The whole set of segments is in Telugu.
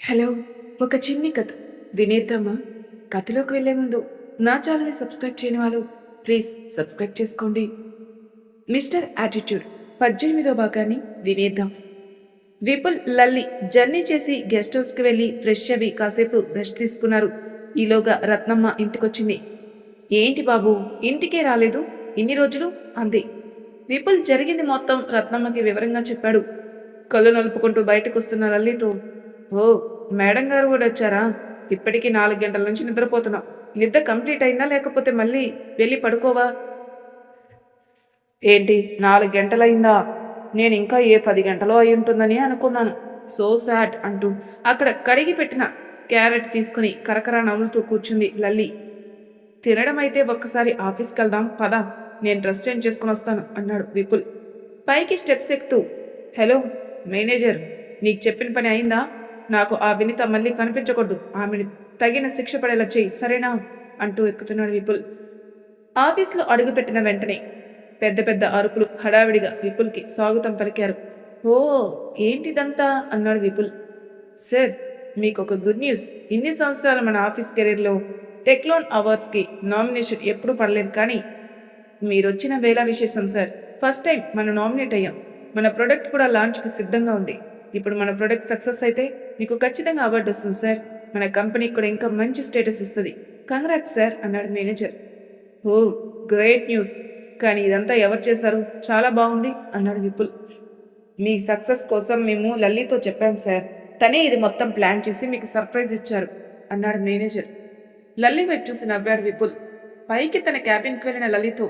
హలో! ఒక చిన్ని కథ వినేద్దామా? కథలోకి వెళ్ళే ముందు నా ఛానల్‌ని సబ్స్క్రైబ్ చేయని వాళ్ళు ప్లీజ్ సబ్స్క్రైబ్ చేసుకోండి. మిస్టర్ యాటిట్యూడ్ 18వ భాగాన్ని వినేద్దాం. విపుల్, లల్లి జర్నీ చేసి గెస్ట్ హౌస్‌కి వెళ్ళి ఫ్రెష్ అవి కాసేపు రెస్ట్ తీసుకున్నారు. ఈలోగా రత్నమ్మ ఇంటికొచ్చింది. ఏంటి బాబూ, ఇంటికే రాలేదు ఇన్ని రోజులు అంది. విపుల్ జరిగింది మొత్తం రత్నమ్మకి వివరంగా చెప్పాడు. కళ్ళు నలుపుకుంటూ బయటకొస్తున్న లల్లితో, ఓ మేడం గారు కూడా వచ్చారా? ఇప్పటికీ 4 గంటల నుంచి నిద్రపోతున్నావు. నిద్ర కంప్లీట్ అయిందా, లేకపోతే మళ్ళీ వెళ్ళి పడుకోవా? ఏంటి 4 గంటలయిందా? నేను ఇంకా ఏ 10 గంటలో అయి ఉంటుందని అనుకున్నాను. సో సాడ్ అంటూ అక్కడ కడిగి పెట్టిన క్యారెట్ తీసుకుని కరకర నవ్వులుతూ కూర్చుంది లల్లి. తినడం అయితే ఒక్కసారి ఆఫీస్కి వెళ్దాం పద, నేను డ్రెస్ చేంజ్ చేసుకుని వస్తాను అన్నాడు విపుల్ పైకి స్టెప్స్ ఎక్కుతూ. హలో మేనేజర్, నీకు చెప్పిన పని అయిందా? నాకు ఆ వినిత మళ్ళీ కనిపించకూడదు. ఆమెని తగిన శిక్ష పడేలా చెయ్యి, సరేనా అంటూ ఎక్కుతున్నాడు విపుల్. ఆఫీస్లో అడుగుపెట్టిన వెంటనే పెద్ద పెద్ద అరుపులు, హడావిడిగా విపుల్కి స్వాగతం పలికారు. ఓ ఏంటిదంతా అన్నాడు విపుల్. సార్, మీకు ఒక గుడ్ న్యూస్. ఇన్ని సంవత్సరాల మన ఆఫీస్ కెరీర్లో టెక్లోన్ అవార్డ్స్కి నామినేషన్ ఎప్పుడూ పడలేదు, కానీ మీరొచ్చిన వేళ విశేషం సార్. ఫస్ట్ టైం మనం నామినేట్ అయ్యాం. మన ప్రొడక్ట్ కూడా లాంచ్కి సిద్ధంగా ఉంది. ఇప్పుడు మన ప్రొడక్ట్ సక్సెస్ అయితే మీకు ఖచ్చితంగా అవార్డు వస్తుంది సార్. మన కంపెనీకి కూడా ఇంకా మంచి స్టేటస్ వస్తుంది. కంగ్రాట్స్ సార్ అన్నాడు మేనేజర్. ఓ గ్రేట్ న్యూస్, కానీ ఇదంతా ఎవరు చేశారు? చాలా బాగుంది అన్నాడు విపుల్. మీ సక్సెస్ కోసం మేము లల్లితో చెప్పాం సార్. తనే ఇది మొత్తం ప్లాన్ చేసి మీకు సర్ప్రైజ్ ఇచ్చారు అన్నాడు మేనేజర్. లల్లి వైపు చూసి నవ్వాడు విపుల్. పైకి తన క్యాబిన్కి వెళ్ళిన లలితో,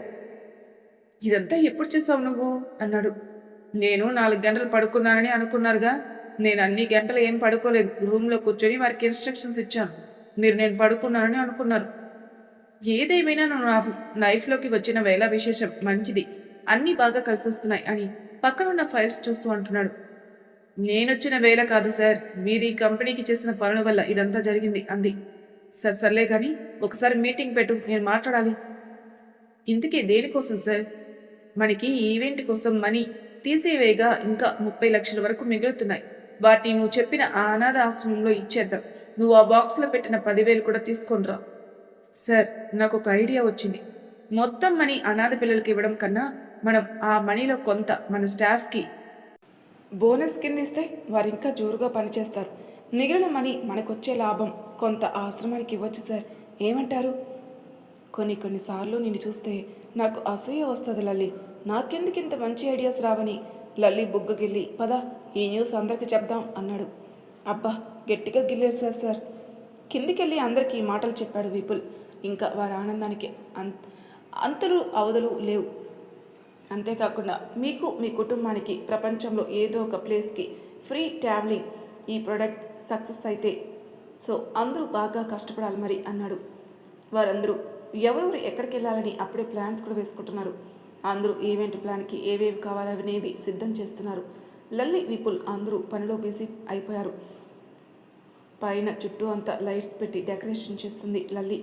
ఇదంతా ఎప్పుడు చేసావు నువ్వు అన్నాడు. నేను 4 గంటలు పడుకున్నానని అనుకున్నారుగా. నేను అన్ని గంటలు ఏం పడుకోలేదు. రూమ్లో కూర్చొని వారికి ఇన్స్ట్రక్షన్స్ ఇచ్చాను. మీరు నేను పడుకున్నానని అనుకున్నారు. ఏదేమైనా నువ్వు నా లైఫ్లోకి వచ్చిన వేళ విశేషం మంచిది. అన్నీ బాగా కలిసి వస్తున్నాయి అని పక్కనున్న ఫైల్స్ చూస్తూ అంటున్నాడు. నేనొచ్చిన వేళ కాదు సార్, మీరు ఈ కంపెనీకి చేసిన పనుల వల్ల ఇదంతా జరిగింది అంది. సార్ సర్లే కానీ ఒకసారి మీటింగ్ పెట్టు, నేను మాట్లాడాలి. ఇంతకీ దేనికోసం సార్? మనకి ఈవెంట్ కోసం మనీ తీసేవేగా ఇంకా 30 లక్షల వరకు మిగులుతున్నాయి. వాటిని నువ్వు చెప్పిన ఆ అనాథ ఆశ్రమంలో ఇచ్చేద్దాం. నువ్వు ఆ బాక్స్లో పెట్టిన 10,000 కూడా తీసుకొనిరా. సార్, నాకు ఒక ఐడియా వచ్చింది. మొత్తం మనీ అనాథ పిల్లలకి ఇవ్వడం కన్నా మనం ఆ మనీలో కొంత మన స్టాఫ్కి బోనస్ కింద ఇస్తే వారు ఇంకా జోరుగా పనిచేస్తారు. మిగిలిన మనీ మనకొచ్చే లాభం కొంత ఆశ్రమానికి ఇవ్వచ్చు సార్. ఏమంటారు? కొన్నిసార్లు నిన్ను చూస్తే నాకు అసూయ వస్తుంది లల్లి. నాకెందుకు ఇంత మంచి ఐడియాస్ రావని లల్లి బుగ్గగిల్లి, పద ఈ న్యూస్ అందరికీ చెప్దాం అన్నాడు. అబ్బా, గట్టిగా గిల్లారు సార్. కిందికెళ్ళి అందరికీ ఈ మాటలు చెప్పాడు విపుల్. ఇంకా వారి ఆనందానికి అంతులు అవధులు లేవు. అంతేకాకుండా మీకు మీ కుటుంబానికి ప్రపంచంలో ఏదో ఒక ప్లేస్కి ఫ్రీ ట్రావెలింగ్. ఈ ప్రోడక్ట్ సక్సెస్ అయితే సో అందరూ బాగా కష్టపడాలి మరి అన్నాడు. వారందరూ ఎవరెవరు ఎక్కడికి వెళ్ళాలని అప్పుడే ప్లాన్స్ కూడా వేసుకుంటున్నారు. అందరూ ఈవెంట్ ప్లాన్కి ఏవేవి కావాలనేవి సిద్ధం చేస్తున్నారు. లల్లి, విపుల్ అందరూ పనిలో బిజీ అయిపోయారు. పైన చుట్టూ అంతా లైట్స్ పెట్టి డెకరేషన్ చేస్తుంది లల్లి.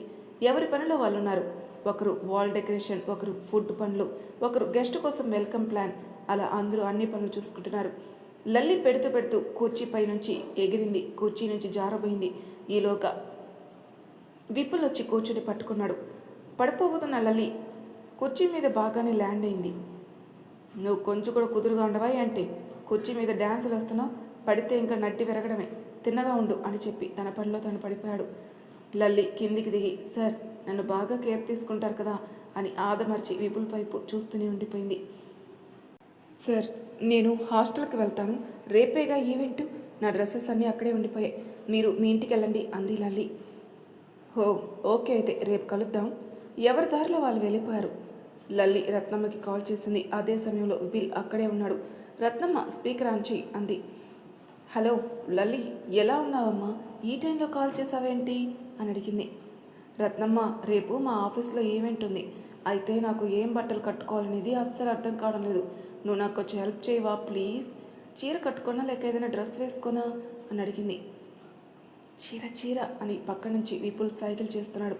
ఎవరి పనిలో వాళ్ళు ఉన్నారు. ఒకరు వాల్ డెకరేషన్, ఒకరు ఫుడ్ పనులు, ఒకరు గెస్ట్ కోసం వెల్కమ్ ప్లాన్. అలా అందరూ అన్ని పనులు చూసుకుంటున్నారు. లల్లి పెడుతూ కుర్చీ పై నుంచి ఎగిరింది. కుర్చీ నుంచి జారబోయింది. ఈలోగా విపుల్ వచ్చి కూర్చుని పట్టుకున్నాడు. పడిపోబోతున్న లల్లి కుర్చీ మీద బాగానే ల్యాండ్ అయింది. నువ్వు కొంచెం కూడా కుదురుగా ఉండవా అంటే? కుర్చీ మీద డ్యాన్సులు వస్తున్నావు, పడితే ఇంకా నడ్డి విరగడమే. తిన్నగా ఉండు అని చెప్పి తన పనిలో తను పడిపోయాడు. లల్లి కిందికి దిగి, సార్ నన్ను బాగా కేర్ తీసుకుంటారు కదా అని ఆదమర్చి విపుల్ వైపు చూస్తూనే ఉండిపోయింది. సార్, నేను హాస్టల్కి వెళ్తాను. రేపేగా ఈవెంట్. నా డ్రెస్సెస్ అన్నీ అక్కడే ఉండిపోయాయి. మీరు మీ ఇంటికి వెళ్ళండి అంది లల్లి. హో ఓకే, అయితే రేపు కలుద్దాం. ఎవరి దారిలో వాళ్ళు వెళ్ళిపోయారు. లల్లి రత్నమ్మకి కాల్ చేసింది. అదే సమయంలో విపుల్ అక్కడే ఉన్నాడు. రత్నమ్మ స్పీకర్ ఆన్ చేయి అంది. హలో లల్లి, ఎలా ఉన్నావమ్మా? ఈ టైంలో కాల్ చేసావేంటి అని అడిగింది. రత్నమ్మ, రేపు మా ఆఫీస్లో ఈవెంట్ ఉంది. అయితే నాకు ఏం బట్టలు కట్టుకోవాలనేది అస్సలు అర్థం కావడం లేదు. నువ్వు నాకు కొంచెం హెల్ప్ చేయవా ప్లీజ్? చీర కట్టుకోనా లేక ఏదైనా డ్రెస్ వేసుకోనా అని అడిగింది. చీర అని పక్క నుంచి విపుల్ సైకిల్ చేస్తున్నాడు.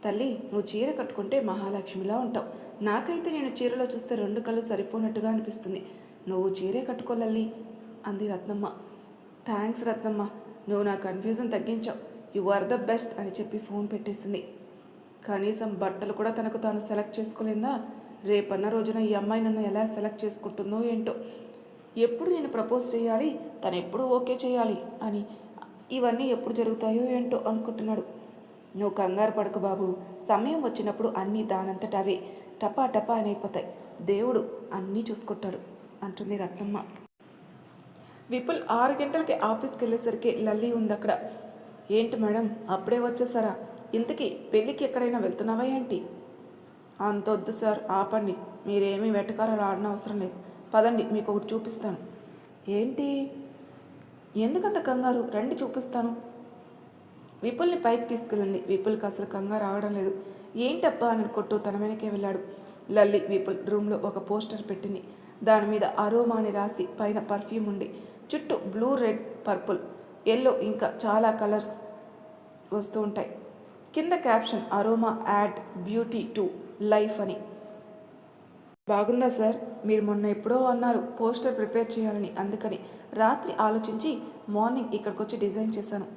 తల్లి, నువ్వు చీర కట్టుకుంటే మహాలక్ష్మిలా ఉంటావు. నాకైతే నేను చీరలో చూస్తే 2 కళ్ళు సరిపోనట్టుగా అనిపిస్తుంది. నువ్వు చీరే కట్టుకోలల్లి అంది రత్నమ్మ. థ్యాంక్స్ రత్నమ్మ, నువ్వు నా కన్ఫ్యూజన్ తగ్గించావు. యు ఆర్ ద బెస్ట్ అని చెప్పి ఫోన్ పెట్టేసింది. కనీసం బట్టలు కూడా తనకు తాను సెలెక్ట్ చేసుకోలేదా? రేపన్న రోజున ఈ అమ్మాయి నన్ను ఎలా సెలెక్ట్ చేసుకుంటుందో ఏంటో. ఎప్పుడు నేను ప్రపోజ్ చేయాలి, తను ఎప్పుడు ఓకే చేయాలి అని, ఇవన్నీ ఎప్పుడు జరుగుతాయో ఏంటో అనుకుంటున్నాడు. నువ్వు కంగారు పడకు బాబు, సమయం వచ్చినప్పుడు అన్నీ దానంతట అవే టపా టపా అని అయిపోతాయి. దేవుడు అన్నీ చూసుకుంటాడు అంటుంది రత్నమ్మ. విపుల్ 6 గంటలకి ఆఫీస్కి వెళ్ళేసరికి లల్లి ఉంది అక్కడ. ఏంటి మేడం అప్పుడే వచ్చేసారా? ఇంతకీ పెళ్ళికి ఎక్కడైనా వెళ్తున్నావా ఏంటి? అంతొద్దు సార్, ఆపండి. మీరేమీ వెటకారాలు ఆడిన అవసరం లేదు. పదండి, మీకు ఒకటి చూపిస్తాను. ఏంటి? ఎందుకంత కంగారు? రండి చూపిస్తాను. విపుల్ని పైకి తీసుకెళ్ళింది. విపుల్కి అసలు కంగారు రావడం లేదు. ఏంటబ్బా అని కొట్టు తన వెనకే వెళ్ళాడు. లల్లి విపుల్ రూమ్లో ఒక పోస్టర్ పెట్టింది. దాని మీద అరోమా అని రాసి పైన పర్ఫ్యూమ్ ఉంది. చుట్టూ బ్లూ, రెడ్, పర్పుల్, ఎల్లో ఇంకా చాలా కలర్స్ వస్తూ ఉంటాయి. కింద caption aroma add beauty to life అని. బాగుందా సార్? మీరు మొన్న ఎప్పుడో అన్నారు పోస్టర్ ప్రిపేర్ చేయాలని, అందుకని రాత్రి ఆలోచించి మార్నింగ్ ఇక్కడికి వచ్చి డిజైన్ చేశాను.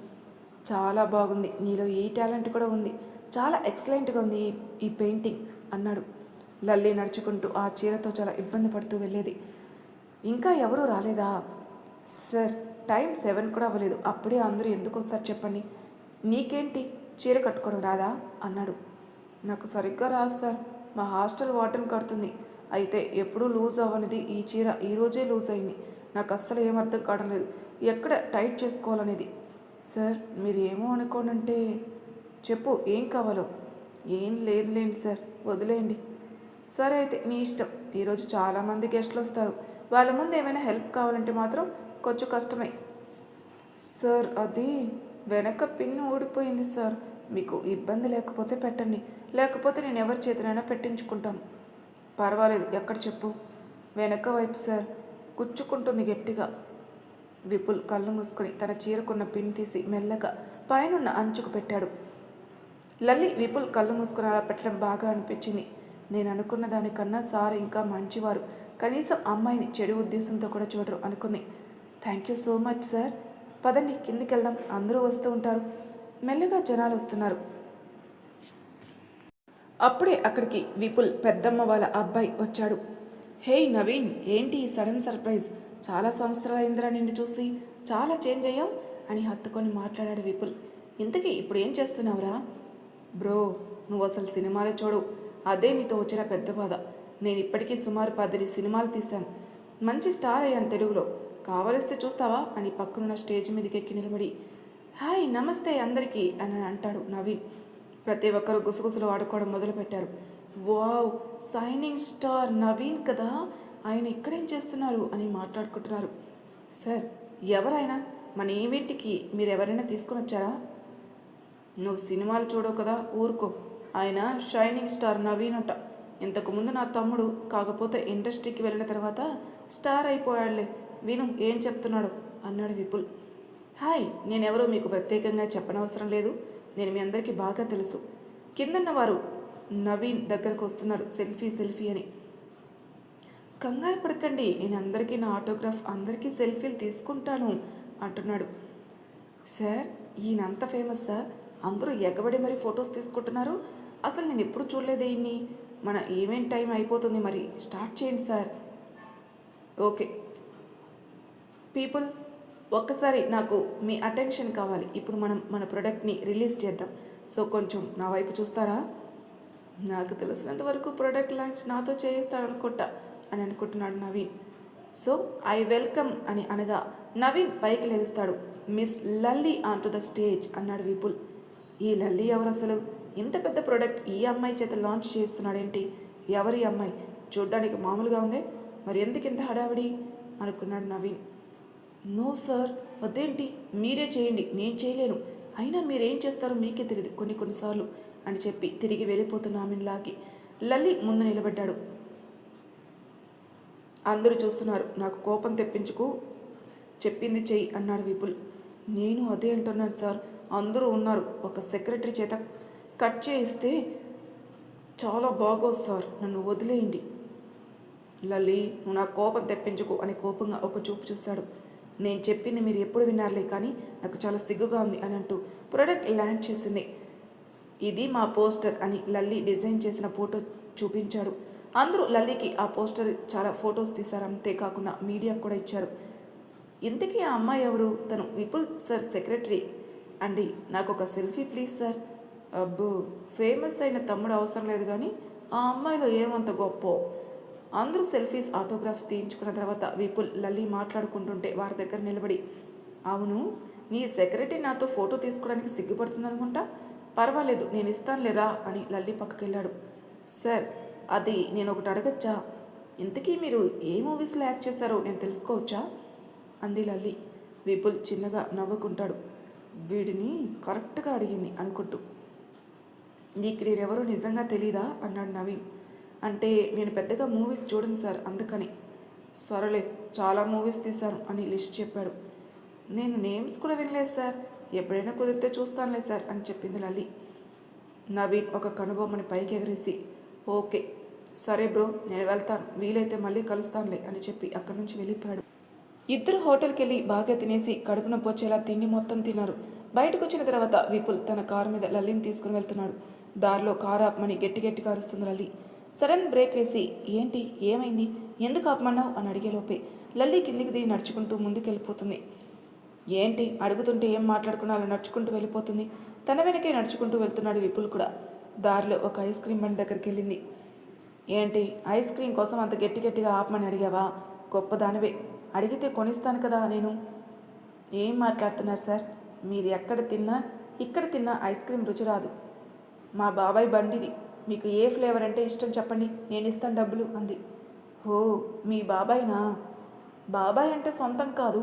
చాలా బాగుంది. నీలో ఈ టాలెంట్ కూడా ఉంది. చాలా ఎక్సలెంట్గా ఉంది ఈ పెయింటింగ్ అన్నాడు. లల్లి నడుచుకుంటూ ఆ చీరతో చాలా ఇబ్బంది పడుతూ వెళ్ళేది. ఇంకా ఎవరూ రాలేదా? సార్ టైం 7 కూడా అవ్వలేదు. అప్పుడే అందరూ ఎందుకు వస్తారు చెప్పండి. నీకేంటి చీర కట్టుకోవడం రాదా అన్నాడు. నాకు సరిగ్గా రాదు సార్, మా హాస్టల్ వార్డెన్ కడుతుంది. అయితే ఎప్పుడూ లూజ్ అవ్వనిది ఈ చీర ఈరోజే లూజ్ అయింది. నాకు అస్సలు ఏం అర్థం కావడం లేదు ఎక్కడ టైట్ చేసుకోవాలనేది. సార్ మీరు ఏమో అనుకోనంటే చెప్పు, ఏం కావాలో? ఏం లేదులేండి సార్, వదిలేయండి. సరే అయితే నీ ఇష్టం. ఈరోజు చాలామంది గెస్ట్లు వస్తారు. వాళ్ళ ముందు ఏమైనా హెల్ప్ కావాలంటే మాత్రం కొంచెం కష్టమే. సార్ అది వెనక పిన్ను ఊడిపోయింది సార్. మీకు ఇబ్బంది లేకపోతే పెట్టండి, లేకపోతే నేను ఎవరి చేతినైనా పెట్టించుకుంటాను. పర్వాలేదు, ఎక్కడ చెప్పు? వెనక వైపు సార్. గుచ్చుకుంటుంది గట్టిగా. విపుల్ కళ్ళు మూసుకొని తన చీరకున్న పిన్ తీసి మెల్లగా పైనున్న అంచుకు పెట్టాడు. లల్లి విపుల్ కళ్ళు మూసుకొని అలా పెట్టడం బాగా అనిపించింది. నేను అనుకున్న దానికన్నా సార్ ఇంకా మంచివారు. కనీసం అమ్మాయిని చెడు ఉద్దేశంతో కూడా చూడరు అనుకుంది. Thank you so much sir. పదండి కిందికి వెళ్దాం, అందరూ వస్తూ ఉంటారు. మెల్లగా జనాలు వస్తున్నారు. అప్పుడే అక్కడికి విపుల్ పెద్దమ్మ వాళ్ళ అబ్బాయి వచ్చాడు. హే నవీన్, ఏంటి ఈ సడన్ సర్ప్రైజ్? చాలా సంవత్సరాలైందిరా నిన్ను చూసి, చాలా చేంజ్ అయ్యాం అని హత్తుకొని మాట్లాడాడు విపుల్. ఇంతకీ ఇప్పుడు ఏం చేస్తున్నావురా? బ్రో నువ్వు అసలు సినిమాలే చూడు, అదే మీతో వచ్చిన పెద్ద బాధ. నేను ఇప్పటికీ సుమారు 10 సినిమాలు తీశాను. మంచి స్టార్ అయ్యాను తెలుగులో. కావలిస్తే చూస్తావా అని పక్కనున్న స్టేజ్ మీదకి ఎక్కి నిలబడి హాయ్ నమస్తే అందరికీ అని అంటాడు నవీన్. ప్రతి ఒక్కరూ గుసగుసలు ఆడుకోవడం మొదలుపెట్టారు. వావ్, సైనింగ్ స్టార్ నవీన్ కదా, ఆయన ఇక్కడేం చేస్తున్నారు అని మాట్లాడుకుంటున్నారు. సార్ ఎవరైనా మన ఈవెంట్కి మీరు ఎవరైనా తీసుకొని వచ్చారా? నువ్వు సినిమాలు చూడవు కదా, ఊరుకో. ఆయన షైనింగ్ స్టార్ నవీన్ అంట. ఇంతకుముందు నా తమ్ముడు, కాకపోతే ఇండస్ట్రీకి వెళ్ళిన తర్వాత స్టార్ అయిపోయాడులే. విను ఏం చెప్తున్నాడు అన్నాడు విపుల్. హాయ్, నేనెవరో మీకు ప్రత్యేకంగా చెప్పనవసరం లేదు. నేను మీ అందరికీ బాగా తెలుసు. కిందన్న వారు నవీన్ దగ్గరకు వస్తున్నారు సెల్ఫీ అని. కంగారు పడకండి, నేను అందరికీ నా ఆటోగ్రాఫ్, అందరికీ సెల్ఫీలు తీసుకుంటాను అంటున్నాడు. సార్ ఈయనంత ఫేమస్ సార్, అందరూ ఎగబడి మరి ఫొటోస్ తీసుకుంటున్నారు. అసలు నేను ఎప్పుడు చూడలేదు ఈయన్ని. మన ఈవెంట్ టైం అయిపోతుంది, మరి స్టార్ట్ చేయండి సార్. ఓకే పీపుల్స్, ఒక్కసారి నాకు మీ అటెన్షన్ కావాలి. ఇప్పుడు మనం మన ప్రోడక్ట్ని రిలీజ్ చేద్దాం. సో కొంచెం నా వైపు చూస్తారా? నాకు తెలిసినంత వరకు ప్రోడక్ట్ లాంచ్ నాతో చేయిస్తాడనుకుంటా అని అనుకుంటున్నాడు నవీన్. సో ఐ వెల్కమ్ అని అనగా నవీన్ పైకి లేస్తాడు. Miss Lalli on to the stage అన్నాడు విపుల్. ఈ లల్లి ఎవరు అసలు? ఇంత పెద్ద ప్రోడక్ట్ ఈ అమ్మాయి చేత లాంచ్ చేస్తున్నాడేంటి? ఎవరి అమ్మాయి? చూడ్డానికి మామూలుగా ఉందే, మరి ఎందుకు ఇంత హడావిడి అనుకున్నాడు నవీన్. నో సార్, వద్దేంటి, మీరే చేయండి, నేను చేయలేను. అయినా మీరేం చేస్తారో మీకే తెలియదు కొన్నిసార్లు అని చెప్పి తిరిగి వెళ్ళిపోతున్న ఆమెను లాగి లల్లి ముందు నిలబడ్డాడు. అందరూ చూస్తున్నారు, నాకు కోపం తెప్పించుకు, చెప్పింది చెయ్యి అన్నాడు విపుల్. నేను అదే అంటున్నాను సార్, అందరూ ఉన్నారు. ఒక సెక్రటరీ చేత కట్ చేయిస్తే చాలా బాగోదు సార్, నన్ను వదిలేయండి. లల్లి నువ్వు నా కోపం తెప్పించుకో అని కోపంగా ఒక చూపు చూస్తాడు. నేను చెప్పింది మీరు ఎప్పుడు విన్నారులే, కానీ నాకు చాలా సిగ్గుగా ఉంది అని అంటూ ప్రోడక్ట్ ల్యాండ్ చేసింది. ఇది మా పోస్టర్ అని లల్లి డిజైన్ చేసిన ఫోటో చూపించాడు. అందరూ లల్లికి ఆ పోస్టర్ చాలా ఫొటోస్ తీశారు. అంతేకాకుండా మీడియాకు కూడా ఇచ్చారు. ఇంతకీ ఆ అమ్మాయి ఎవరు? తను విపుల్ సార్ సెక్రటరీ అండి. నాకు ఒక సెల్ఫీ ప్లీజ్ సార్. అబ్బో, ఫేమస్ అయిన తమ్ముడు అవసరం లేదు, కానీ ఆ అమ్మాయిలో ఏమంత గొప్ప. అందరూ సెల్ఫీస్ ఆటోగ్రాఫ్స్ తీయించుకున్న తర్వాత విపుల్ లల్లి మాట్లాడుకుంటుంటే వారి దగ్గర నిలబడి, అవును, నీ సెక్రటరీ నాతో ఫోటో తీసుకోవడానికి సిగ్గుపడుతుంది అనుకుంటా. పర్వాలేదు, నేను ఇస్తానులేరా అని లల్లి పక్కకెళ్ళాడు. సార్, అది నేను ఒకటి అడగచ్చా? ఇంతకీ మీరు ఏ మూవీస్లో యాక్ట్ చేశారో నేను తెలుసుకోవచ్చా అంది లల్లి. విపుల్ చిన్నగా నవ్వుకుంటాడు. వీడిని కరెక్ట్గా అడిగింది అనుకుంటూ. నీకు నేనెవరో నిజంగా తెలీదా అన్నాడు నవీన్. అంటే నేను పెద్దగా మూవీస్ చూడను సార్, అందుకని. సరేలే, చాలా మూవీస్ తీశాను అని లిస్ట్ చెప్పాడు. నేను నేమ్స్ కూడా వినలేదు సార్, ఎప్పుడైనా కుదిరితే చూస్తానులే సార్ అని చెప్పింది లల్లి. నవీన్ ఒక కనుబొమ్మని పైకి ఎగరేసి, ఓకే సరే బ్రో, నేను వెళ్తాను, వీలైతే మళ్ళీ కలుస్తానులే అని చెప్పి అక్కడి నుంచి వెళ్ళిపోయాడు. ఇద్దరు హోటల్కి వెళ్ళి బాగా తినేసి కడుపు నొప్పి వచ్చేలా తిండి మొత్తం తిన్నారు. బయటకు వచ్చిన తర్వాత విపుల్ తన కారు మీద లల్లిని తీసుకుని వెళ్తున్నాడు. దారిలో కారు ఆపమని గట్టిగా అరుస్తుంది లల్లి. సడన్ బ్రేక్ వేసి, ఏంటి, ఏమైంది, ఎందుకు ఆపమన్నావు అని అడిగేలోపే లల్లి కిందికి దిగి నడుచుకుంటూ ముందుకెళ్ళిపోతుంది. ఏంటి అడుగుతుంటే ఏం మాట్లాడుకున్నా అలా నడుచుకుంటూ వెళ్ళిపోతుంది. తన వెనకే నడుచుకుంటూ వెళ్తున్నాడు విపుల్ కూడా. దారిలో ఒక ఐస్ క్రీమ్ బండి దగ్గరికి వెళ్ళింది. ఏంటి, ఐస్ క్రీమ్ కోసం అంత గట్టిగా ఆపమని అడిగావా? గొప్పదానివే, అడిగితే కొనిస్తాను కదా నేను. ఏం మాట్లాడుతున్నారు సార్, మీరు ఎక్కడ తిన్నా ఇక్కడ తిన్నా ఐస్ క్రీమ్ రుచి రాదు. మా బాబాయ్ బండిది, మీకు ఏ ఫ్లేవర్ అంటే ఇష్టం చెప్పండి, నేను ఇస్తాను డబ్బులు అంది. ఓ, మీ బాబాయ్నా? బాబాయ్ అంటే సొంతం కాదు,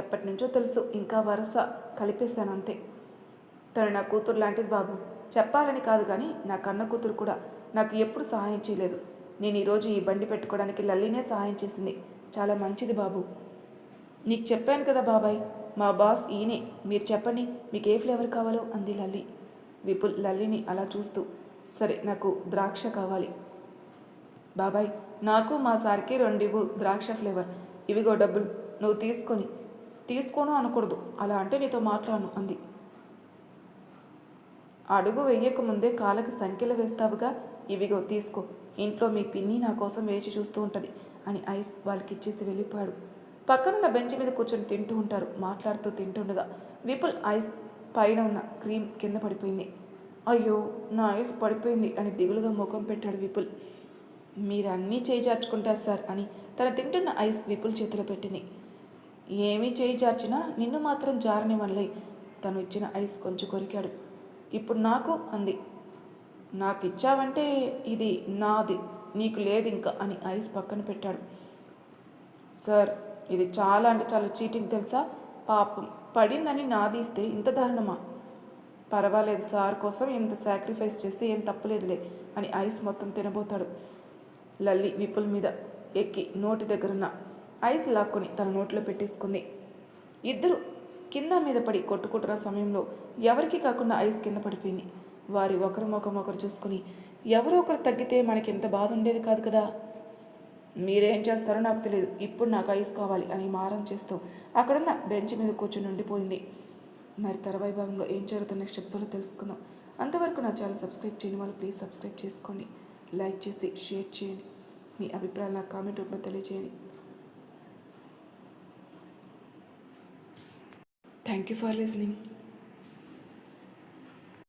ఎప్పటి నుంచో తెలుసు, ఇంకా వరుస కలిపేశాను అంతే. తను నా కూతురు లాంటిది బాబు, చెప్పాలని కాదు కానీ నా కన్న కూతురు కూడా నాకు ఎప్పుడు సహాయం చేయలేదు. నేను ఈరోజు ఈ బండి పెట్టుకోవడానికి లల్లినే సహాయం చేసింది. చాలా మంచిది బాబు. నీకు చెప్పాను కదా బాబాయ్, మా బాస్ ఈయనే, మీరు చెప్పండి మీకు ఏ ఫ్లేవర్ కావాలో అంది లల్లి. విపుల్ లల్లిని అలా చూస్తూ, సరే నాకు ద్రాక్ష కావాలి. బాబాయ్, నాకు మా సార్కి 2 ఇవ్వు ద్రాక్ష ఫ్లేవర్. ఇవిగో డబ్బులు, నువ్వు తీసుకోను అనకూడదు, అలా అంటే నీతో మాట్లాడను అంది. అడుగు వెయ్యక ముందే కాళ్ళకి సంఖ్యలు వేస్తావుగా, ఇవిగో తీసుకో, ఇంట్లో మీ పిన్ని నా కోసం వేచి చూస్తూ ఉంటుంది అని ఐస్ వాళ్ళకి ఇచ్చేసి వెళ్ళిపోయాడు. పక్కనున్న బెంచ్ మీద కూర్చొని తింటూ ఉంటారు. మాట్లాడుతూ తింటుండగా విపుల్ ఐస్ పైన ఉన్న క్రీమ్ కింద పడిపోయింది. అయ్యో, నా ఐస్ పడిపోయింది అని దిగులుగా ముఖం పెట్టాడు విపుల్. మీరు అన్నీ చేయి జార్చుకుంటారు సార్ అని తను తింటున్న ఐస్ విపుల్ చేతిలో పెట్టింది. ఏమీ చేయి జార్చినా నిన్ను మాత్రం జారని వల్లే. తను ఇచ్చిన ఐస్ కొంచెం కొరికాడు. ఇప్పుడు నాకు అంది. నాకు ఇచ్చావంటే ఇది నాది, నీకు లేదు ఇంకా అని ఐస్ పక్కన పెట్టాడు. సార్, ఇది చాలా అంటే చాలా చీటింగ్ తెలుసా? పాపం పడిందని నాదీస్తే ఇంత దారుణమా? పర్వాలేదు, సార్ కోసం ఇంత సాక్రిఫైస్ చేస్తే ఏం తప్పులేదులే అని ఐస్ మొత్తం తినబోతాడు. లల్లి విపుల్ మీద ఎక్కి నోటి దగ్గరున్న ఐస్ లాక్కొని తన నోట్లో పెట్టేసుకుంది. ఇద్దరు కింద మీద పడి కొట్టుకుంటున్న సమయంలో ఎవరికి కాకుండా ఐస్ కింద పడిపోయింది. వారి ఒకరి ముఖం ఒకరు చూసుకుని, ఎవరో ఒకరు తగ్గితే మనకి ఎంత బాధ ఉండేది కాదు కదా. మీరేం చేస్తారో నాకు తెలియదు, ఇప్పుడు నాకు ఐస్ కావాలి అని మారం చేస్తూ అక్కడున్న బెంచ్ మీద కూర్చొని ఉండిపోయింది. మరి తర్వాయి భాగంలో ఏం జరుగుతున్న నెక్స్ట్ ఎపిసోడ్లో తెలుసుకుందాం. అంతవరకు నా ఛానల్ సబ్స్క్రైబ్ చేయని వాళ్ళు ప్లీజ్ సబ్స్క్రైబ్ చేసుకోండి, లైక్ చేసి షేర్ చేయండి, మీ అభిప్రాయాలు నాకు కామెంట్ రూపంలో తెలియజేయండి. Thank you for listening.